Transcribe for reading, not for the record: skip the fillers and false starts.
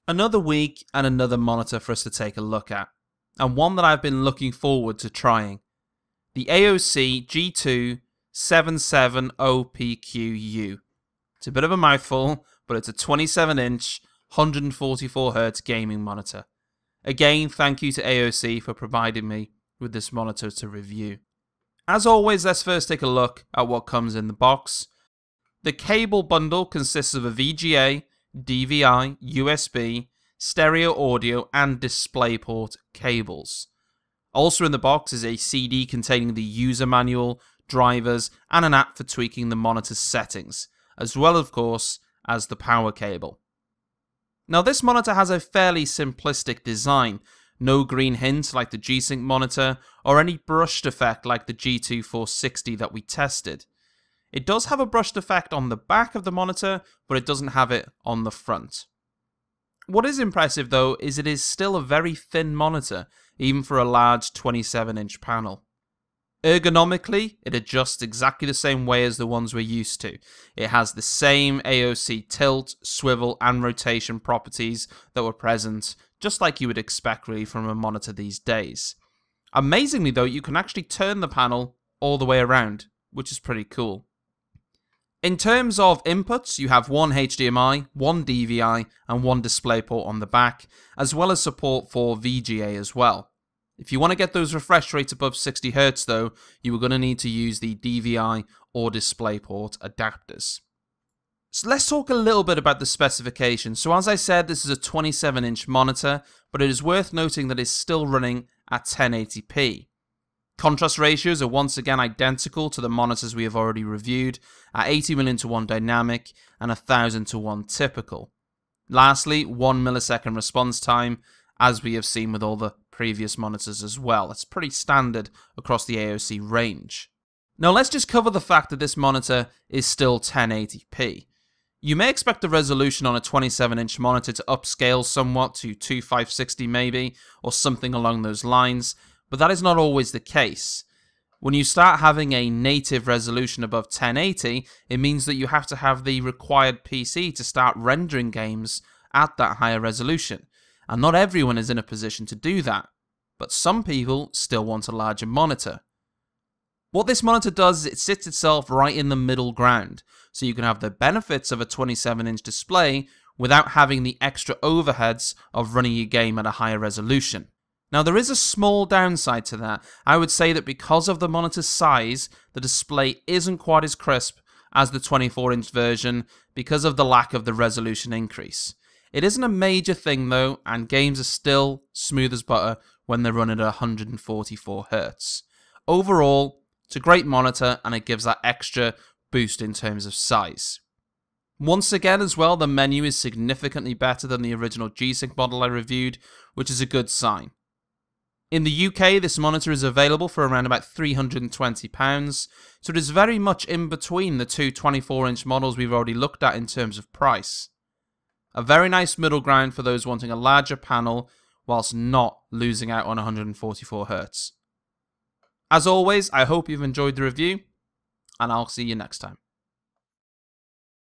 Another week and another monitor for us to take a look at, and one that I've been looking forward to trying. The Aoc G277Opqu. It's a bit of a mouthful, but it's a 27-inch, 144Hz gaming monitor. Again, thank you to Aoc for providing me with this monitor to review. As always, let's first take a look at what comes in the box. The cable bundle consists of a VGA, DVI, USB, stereo audio and DisplayPort cables. Also in the box is a CD containing the user manual, drivers and an app for tweaking the monitor's settings, as well of course as the power cable. Now this monitor has a fairly simplistic design, no green hint like the G-Sync monitor or any brushed effect like the G2460 that we tested. It does have a brushed effect on the back of the monitor, but it doesn't have it on the front. What is impressive though is it is still a very thin monitor, even for a large 27-inch panel. Ergonomically, it adjusts exactly the same way as the ones we're used to. It has the same Aoc tilt, swivel and rotation properties that were present, just like you would expect really from a monitor these days. Amazingly though, you can actually turn the panel all the way around, which is pretty cool. In terms of inputs, you have one HDMI, one DVI and one DisplayPort on the back, as well as support for VGA as well. If you want to get those refresh rates above 60Hz though, you are going to need to use the DVI or DisplayPort adapters. So let's talk a little bit about the specifications. So as I said, this is a 27-inch monitor, but it is worth noting that it's still running at 1080p. Contrast ratios are once again identical to the monitors we have already reviewed at 80:1 dynamic and 1000:1 typical. Lastly, 1 millisecond response time, as we have seen with all the previous monitors as well. It's pretty standard across the Aoc range. Now let's just cover the fact that this monitor is still 1080p. You may expect the resolution on a 27-inch monitor to upscale somewhat to 2560 maybe, or something along those lines, but that is not always the case. When you start having a native resolution above 1080, it means that you have to have the required PC to start rendering games at that higher resolution, and not everyone is in a position to do that, but some people still want a larger monitor. What this monitor does is it sits itself right in the middle ground, so you can have the benefits of a 27-inch display without having the extra overheads of running your game at a higher resolution. Now there is a small downside to that. I would say that because of the monitor's size, the display isn't quite as crisp as the 24-inch version because of the lack of the resolution increase. It isn't a major thing though, and games are still smooth as butter when they're running at 144Hz. Overall, it's a great monitor and it gives that extra boost in terms of size. Once again as well, the menu is significantly better than the original G-Sync model I reviewed, which is a good sign. In the UK, this monitor is available for around about £320, so it is very much in between the two 24-inch models we've already looked at in terms of price. A very nice middle ground for those wanting a larger panel whilst not losing out on 144Hz. As always, I hope you've enjoyed the review, and I'll see you next time.